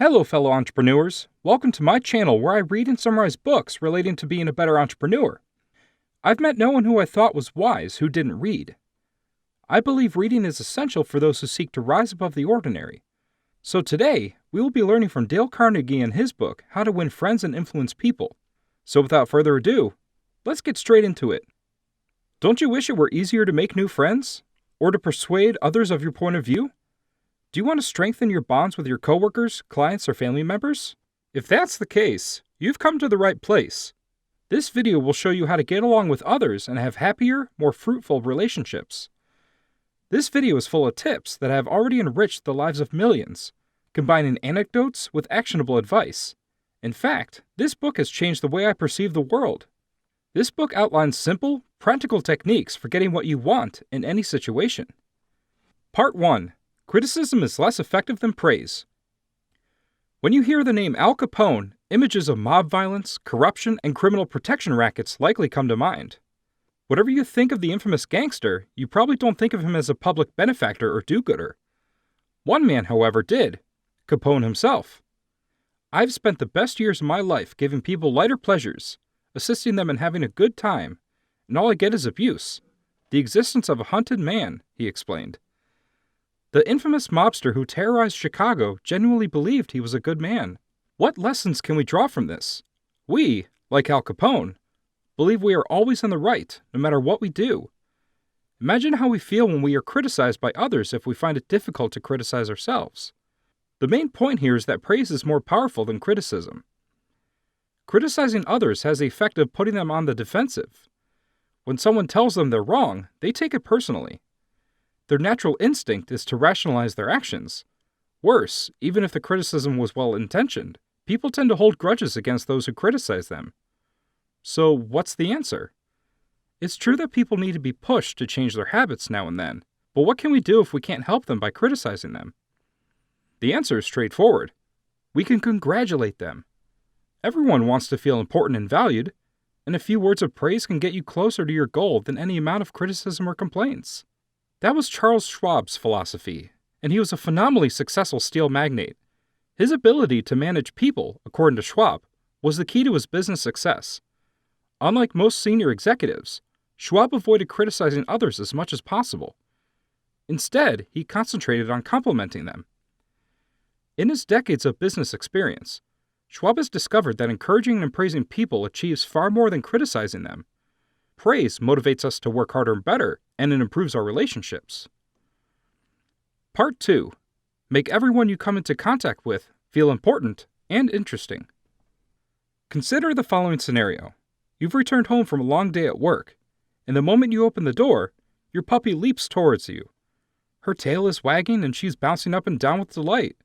Hello, fellow entrepreneurs. Welcome to my channel where I read and summarize books relating to being a better entrepreneur. I've met no one who I thought was wise who didn't read. I believe reading is essential for those who seek to rise above the ordinary. So today, we will be learning from Dale Carnegie in his book, How to Win Friends and Influence People. So without further ado, let's get straight into it. Don't you wish it were easier to make new friends? Or to persuade others of your point of view? Do you want to strengthen your bonds with your coworkers, clients, or family members? If that's the case, you've come to the right place. This video will show you how to get along with others and have happier, more fruitful relationships. This video is full of tips that have already enriched the lives of millions, combining anecdotes with actionable advice. In fact, this book has changed the way I perceive the world. This book outlines simple, practical techniques for getting what you want in any situation. Part 1. Criticism is less effective than praise. When you hear the name Al Capone, images of mob violence, corruption, and criminal protection rackets likely come to mind. Whatever you think of the infamous gangster, you probably don't think of him as a public benefactor or do-gooder. One man, however, did: Capone himself. I've spent the best years of my life giving people lighter pleasures, assisting them in having a good time, and all I get is abuse. The existence of a hunted man, he explained. The infamous mobster who terrorized Chicago genuinely believed he was a good man. What lessons can we draw from this? We, like Al Capone, believe we are always in the right, no matter what we do. Imagine how we feel when we are criticized by others if we find it difficult to criticize ourselves. The main point here is that praise is more powerful than criticism. Criticizing others has the effect of putting them on the defensive. When someone tells them they're wrong, they take it personally. Their natural instinct is to rationalize their actions. Worse, even if the criticism was well-intentioned, people tend to hold grudges against those who criticize them. So, what's the answer? It's true that people need to be pushed to change their habits now and then, but what can we do if we can't help them by criticizing them? The answer is straightforward. We can congratulate them. Everyone wants to feel important and valued, and a few words of praise can get you closer to your goal than any amount of criticism or complaints. That was Charles Schwab's philosophy, and he was a phenomenally successful steel magnate. His ability to manage people, according to Schwab, was the key to his business success. Unlike most senior executives, Schwab avoided criticizing others as much as possible. Instead, he concentrated on complimenting them. In his decades of business experience, Schwab has discovered that encouraging and praising people achieves far more than criticizing them. Praise motivates us to work harder and better, and it improves our relationships. Part 2. Make everyone you come into contact with feel important and interesting. Consider the following scenario. You've returned home from a long day at work, and the moment you open the door, your puppy leaps towards you. Her tail is wagging and she's bouncing up and down with delight.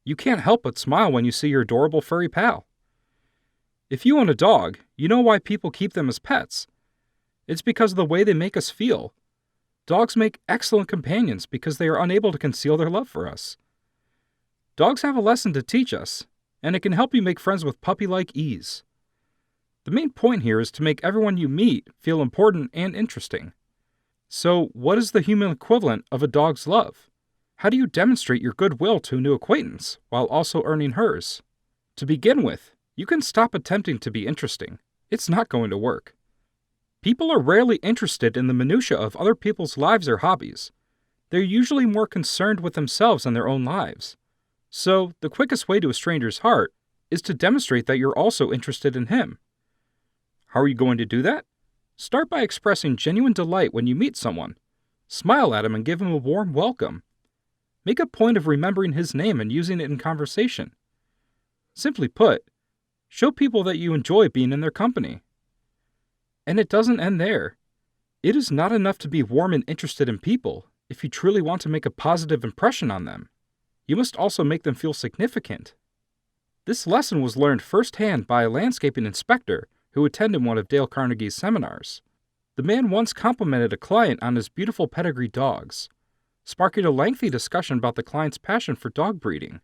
You can't help but smile when you see your adorable furry pal. If you own a dog, you know why people keep them as pets. It's because of the way they make us feel. Dogs make excellent companions because they are unable to conceal their love for us. Dogs have a lesson to teach us, and it can help you make friends with puppy-like ease. The main point here is to make everyone you meet feel important and interesting. So, what is the human equivalent of a dog's love? How do you demonstrate your goodwill to a new acquaintance while also earning hers? To begin with, you can stop attempting to be interesting. It's not going to work. People are rarely interested in the minutiae of other people's lives or hobbies. They're usually more concerned with themselves and their own lives. So, the quickest way to a stranger's heart is to demonstrate that you're also interested in him. How are you going to do that? Start by expressing genuine delight when you meet someone. Smile at him and give him a warm welcome. Make a point of remembering his name and using it in conversation. Simply put, show people that you enjoy being in their company. And it doesn't end there. It is not enough to be warm and interested in people if you truly want to make a positive impression on them. You must also make them feel significant. This lesson was learned firsthand by a landscaping inspector who attended one of Dale Carnegie's seminars. The man once complimented a client on his beautiful pedigree dogs, sparking a lengthy discussion about the client's passion for dog breeding.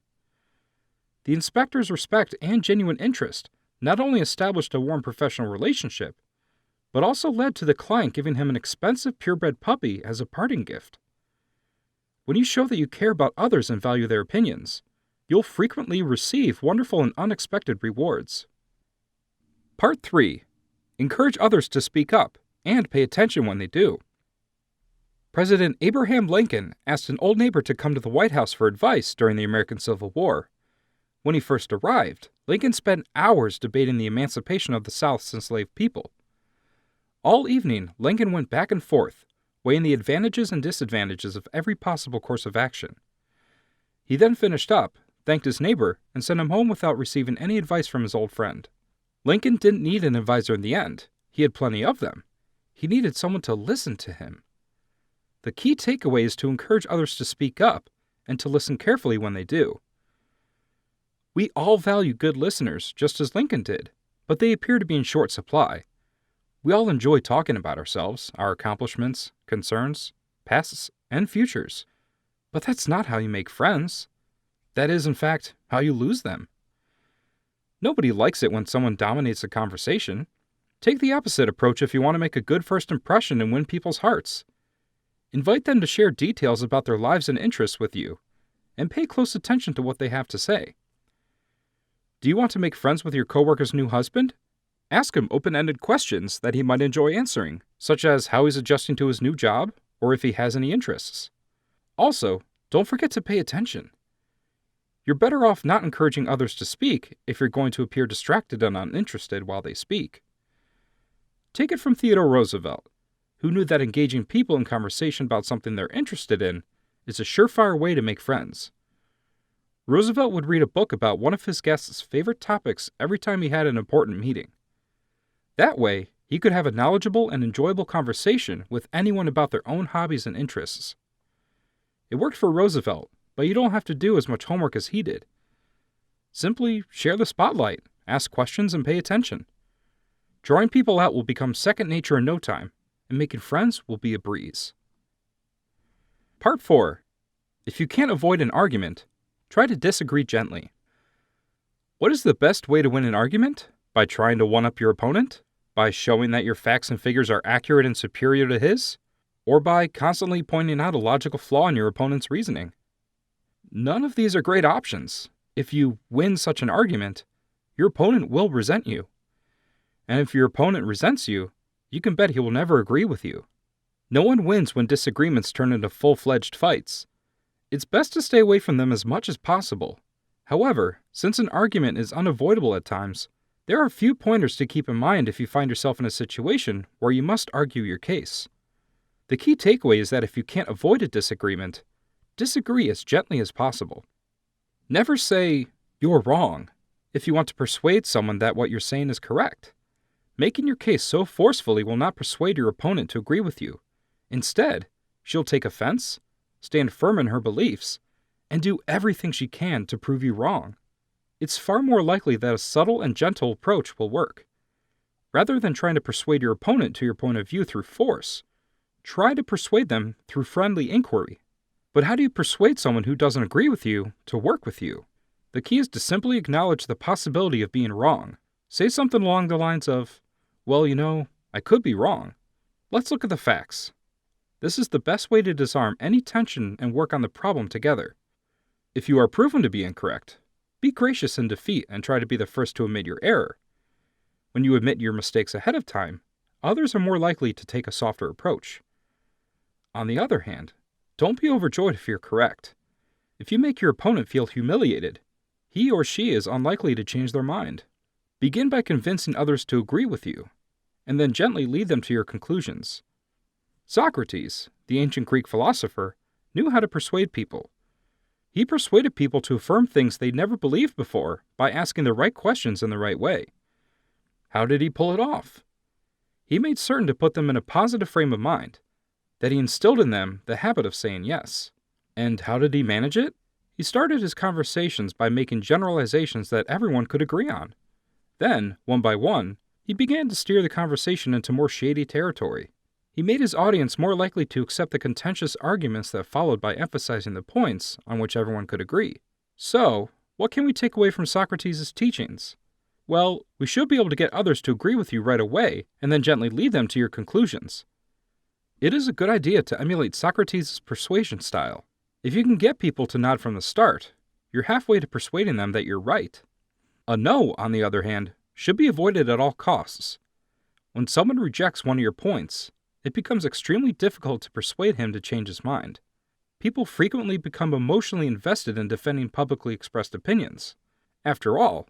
The inspector's respect and genuine interest not only established a warm professional relationship, but also led to the client giving him an expensive purebred puppy as a parting gift. When you show that you care about others and value their opinions, you'll frequently receive wonderful and unexpected rewards. Part 3. Encourage others to speak up and pay attention when they do. President Abraham Lincoln asked an old neighbor to come to the White House for advice during the American Civil War. When he first arrived, Lincoln spent hours debating the emancipation of the South's enslaved people. All evening, Lincoln went back and forth, weighing the advantages and disadvantages of every possible course of action. He then finished up, thanked his neighbor, and sent him home without receiving any advice from his old friend. Lincoln didn't need an advisor in the end. He had plenty of them. He needed someone to listen to him. The key takeaway is to encourage others to speak up and to listen carefully when they do. We all value good listeners, just as Lincoln did, but they appear to be in short supply. We all enjoy talking about ourselves, our accomplishments, concerns, pasts, and futures. But that's not how you make friends. That is, in fact, how you lose them. Nobody likes it when someone dominates a conversation. Take the opposite approach if you want to make a good first impression and win people's hearts. Invite them to share details about their lives and interests with you, and pay close attention to what they have to say. Do you want to make friends with your coworker's new husband? Ask him open-ended questions that he might enjoy answering, such as how he's adjusting to his new job, or if he has any interests. Also, don't forget to pay attention. You're better off not encouraging others to speak if you're going to appear distracted and uninterested while they speak. Take it from Theodore Roosevelt, who knew that engaging people in conversation about something they're interested in is a surefire way to make friends. Roosevelt would read a book about one of his guests' favorite topics every time he had an important meeting. That way, he could have a knowledgeable and enjoyable conversation with anyone about their own hobbies and interests. It worked for Roosevelt, but you don't have to do as much homework as he did. Simply share the spotlight, ask questions, and pay attention. Drawing people out will become second nature in no time, and making friends will be a breeze. Part 4. If you can't avoid an argument, try to disagree gently. What is the best way to win an argument? By trying to one-up your opponent? By showing that your facts and figures are accurate and superior to his? Or by constantly pointing out a logical flaw in your opponent's reasoning? None of these are great options. If you win such an argument, your opponent will resent you. And if your opponent resents you, you can bet he will never agree with you. No one wins when disagreements turn into full-fledged fights. It's best to stay away from them as much as possible. However, since an argument is unavoidable at times, there are a few pointers to keep in mind if you find yourself in a situation where you must argue your case. The key takeaway is that if you can't avoid a disagreement, disagree as gently as possible. Never say, "You're wrong," if you want to persuade someone that what you're saying is correct. Making your case so forcefully will not persuade your opponent to agree with you. Instead, she'll take offense, stand firm in her beliefs, and do everything she can to prove you wrong. It's far more likely that a subtle and gentle approach will work. Rather than trying to persuade your opponent to your point of view through force, try to persuade them through friendly inquiry. But how do you persuade someone who doesn't agree with you to work with you? The key is to simply acknowledge the possibility of being wrong. Say something along the lines of, "Well, I could be wrong. Let's look at the facts." This is the best way to disarm any tension and work on the problem together. If you are proven to be incorrect, be gracious in defeat and try to be the first to admit your error. When you admit your mistakes ahead of time, others are more likely to take a softer approach. On the other hand, don't be overjoyed if you're correct. If you make your opponent feel humiliated, he or she is unlikely to change their mind. Begin by convincing others to agree with you, and then gently lead them to your conclusions. Socrates, the ancient Greek philosopher, knew how to persuade people. He persuaded people to affirm things they'd never believed before by asking the right questions in the right way. How did he pull it off? He made certain to put them in a positive frame of mind, that he instilled in them the habit of saying yes. And how did he manage it? He started his conversations by making generalizations that everyone could agree on. Then, one by one, he began to steer the conversation into more shady territory. He made his audience more likely to accept the contentious arguments that followed by emphasizing the points on which everyone could agree. So, what can we take away from Socrates' teachings? Well, we should be able to get others to agree with you right away and then gently lead them to your conclusions. It is a good idea to emulate Socrates' persuasion style. If you can get people to nod from the start, you're halfway to persuading them that you're right. A no, on the other hand, should be avoided at all costs. When someone rejects one of your points, it becomes extremely difficult to persuade him to change his mind. People frequently become emotionally invested in defending publicly expressed opinions. After all,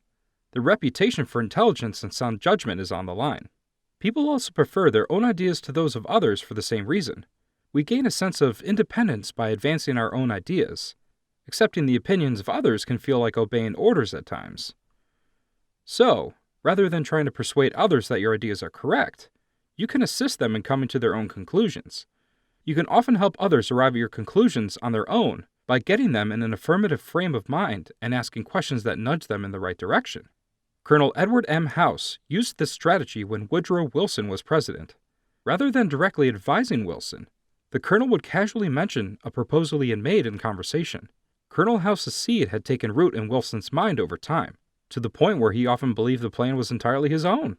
their reputation for intelligence and sound judgment is on the line. People also prefer their own ideas to those of others for the same reason. We gain a sense of independence by advancing our own ideas. Accepting the opinions of others can feel like obeying orders at times. So, rather than trying to persuade others that your ideas are correct, you can assist them in coming to their own conclusions. You can often help others arrive at your conclusions on their own by getting them in an affirmative frame of mind and asking questions that nudge them in the right direction. Colonel Edward M. House used this strategy when Woodrow Wilson was president. Rather than directly advising Wilson, the colonel would casually mention a proposal he had made in conversation. Colonel House's seed had taken root in Wilson's mind over time, to the point where he often believed the plan was entirely his own.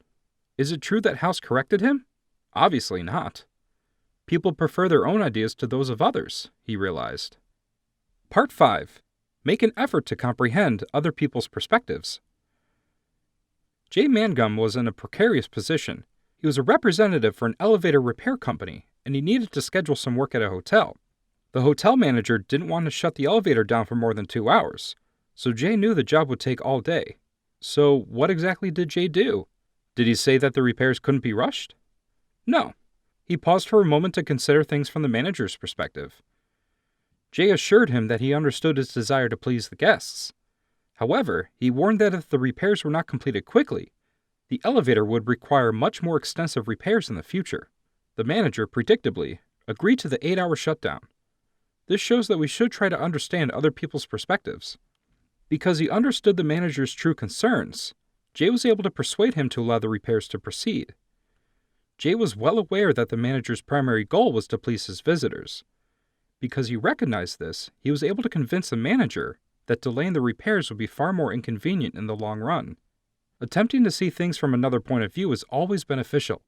Is it true that House corrected him? Obviously not. People prefer their own ideas to those of others, he realized. Part 5. Make an effort to comprehend other people's perspectives. Jay Mangum was in a precarious position. He was a representative for an elevator repair company, and he needed to schedule some work at a hotel. The hotel manager didn't want to shut the elevator down for more than 2 hours, so Jay knew the job would take all day. So what exactly did Jay do? Did he say that the repairs couldn't be rushed? No. He paused for a moment to consider things from the manager's perspective. Jay assured him that he understood his desire to please the guests. However, he warned that if the repairs were not completed quickly, the elevator would require much more extensive repairs in the future. The manager, predictably, agreed to the 8-hour shutdown. This shows that we should try to understand other people's perspectives. Because he understood the manager's true concerns, Jay was able to persuade him to allow the repairs to proceed. Jay was well aware that the manager's primary goal was to please his visitors. Because he recognized this, he was able to convince the manager that delaying the repairs would be far more inconvenient in the long run. Attempting to see things from another point of view is always beneficial.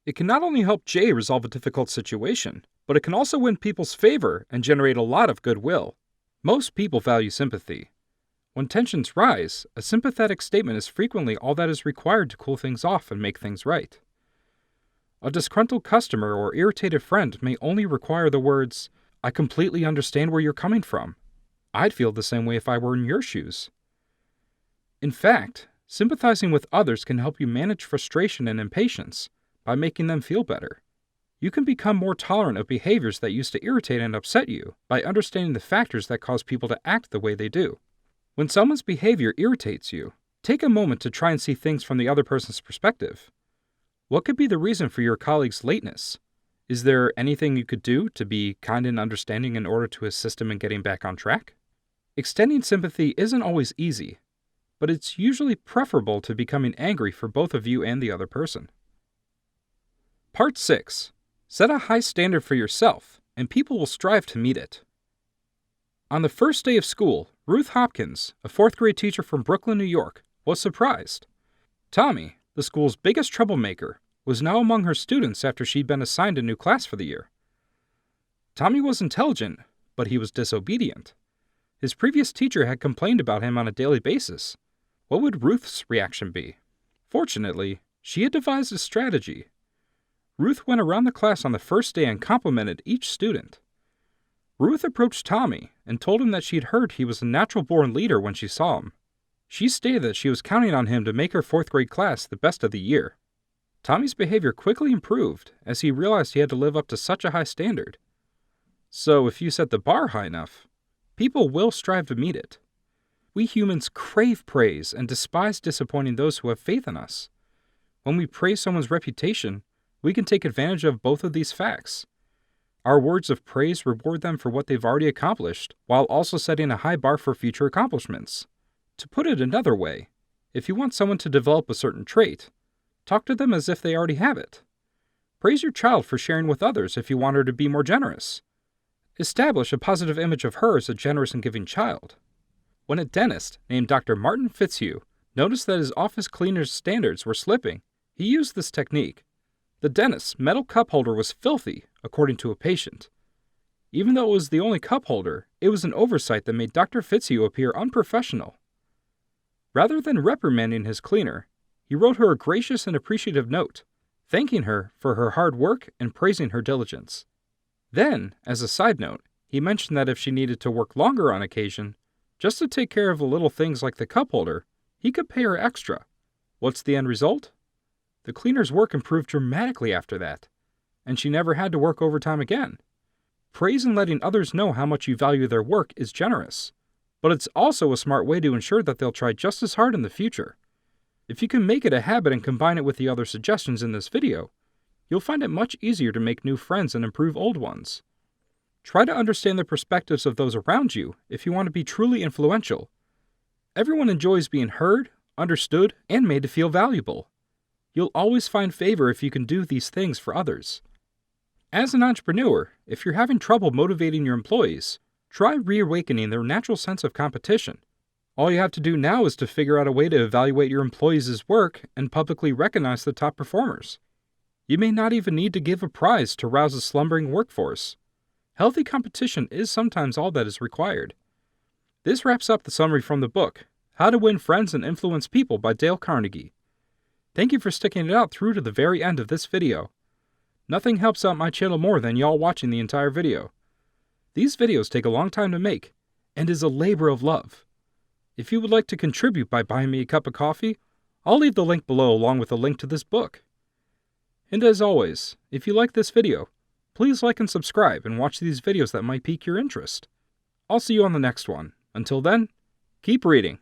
It can not only help Jay resolve a difficult situation, but it can also win people's favor and generate a lot of goodwill. Most people value sympathy. When tensions rise, a sympathetic statement is frequently all that is required to cool things off and make things right. A disgruntled customer or irritated friend may only require the words, "I completely understand where you're coming from. I'd feel the same way if I were in your shoes." In fact, sympathizing with others can help you manage frustration and impatience by making them feel better. You can become more tolerant of behaviors that used to irritate and upset you by understanding the factors that cause people to act the way they do. When someone's behavior irritates you, take a moment to try and see things from the other person's perspective. What could be the reason for your colleague's lateness? Is there anything you could do to be kind and understanding in order to assist him in getting back on track? Extending sympathy isn't always easy, but it's usually preferable to becoming angry for both of you and the other person. Part 6. Set a high standard for yourself, and people will strive to meet it. On the first day of school, Ruth Hopkins, a 4th grade teacher from Brooklyn, New York, was surprised. Tommy, the school's biggest troublemaker, was now among her students after she'd been assigned a new class for the year. Tommy was intelligent, but he was disobedient. His previous teacher had complained about him on a daily basis. What would Ruth's reaction be? Fortunately, she had devised a strategy. Ruth went around the class on the first day and complimented each student. Ruth approached Tommy and told him that she'd heard he was a natural-born leader when she saw him. She stated that she was counting on him to make her 4th grade class the best of the year. Tommy's behavior quickly improved as he realized he had to live up to such a high standard. So if you set the bar high enough, people will strive to meet it. We humans crave praise and despise disappointing those who have faith in us. When we praise someone's reputation, we can take advantage of both of these facts. Our words of praise reward them for what they've already accomplished, while also setting a high bar for future accomplishments. To put it another way, if you want someone to develop a certain trait, talk to them as if they already have it. Praise your child for sharing with others if you want her to be more generous. Establish a positive image of her as a generous and giving child. When a dentist named Dr. Martin Fitzhugh noticed that his office cleaner's standards were slipping, he used this technique. The dentist's metal cup holder was filthy, according to a patient. Even though it was the only cup holder, it was an oversight that made Dr. Fitzhugh appear unprofessional. Rather than reprimanding his cleaner, he wrote her a gracious and appreciative note, thanking her for her hard work and praising her diligence. Then, as a side note, he mentioned that if she needed to work longer on occasion, just to take care of the little things like the cup holder, he could pay her extra. What's the end result? The cleaner's work improved dramatically after that, and she never had to work overtime again. Praise and letting others know how much you value their work is generous, but it's also a smart way to ensure that they'll try just as hard in the future. If you can make it a habit and combine it with the other suggestions in this video, you'll find it much easier to make new friends and improve old ones. Try to understand the perspectives of those around you if you want to be truly influential. Everyone enjoys being heard, understood, and made to feel valuable. You'll always find favor if you can do these things for others. As an entrepreneur, if you're having trouble motivating your employees, try reawakening their natural sense of competition. All you have to do now is to figure out a way to evaluate your employees' work and publicly recognize the top performers. You may not even need to give a prize to rouse a slumbering workforce. Healthy competition is sometimes all that is required. This wraps up the summary from the book, How to Win Friends and Influence People by Dale Carnegie. Thank you for sticking it out through to the very end of this video. Nothing helps out my channel more than y'all watching the entire video. These videos take a long time to make, and is a labor of love. If you would like to contribute by buying me a cup of coffee, I'll leave the link below along with a link to this book. And as always, if you like this video, please like and subscribe and watch these videos that might pique your interest. I'll see you on the next one. Until then, keep reading.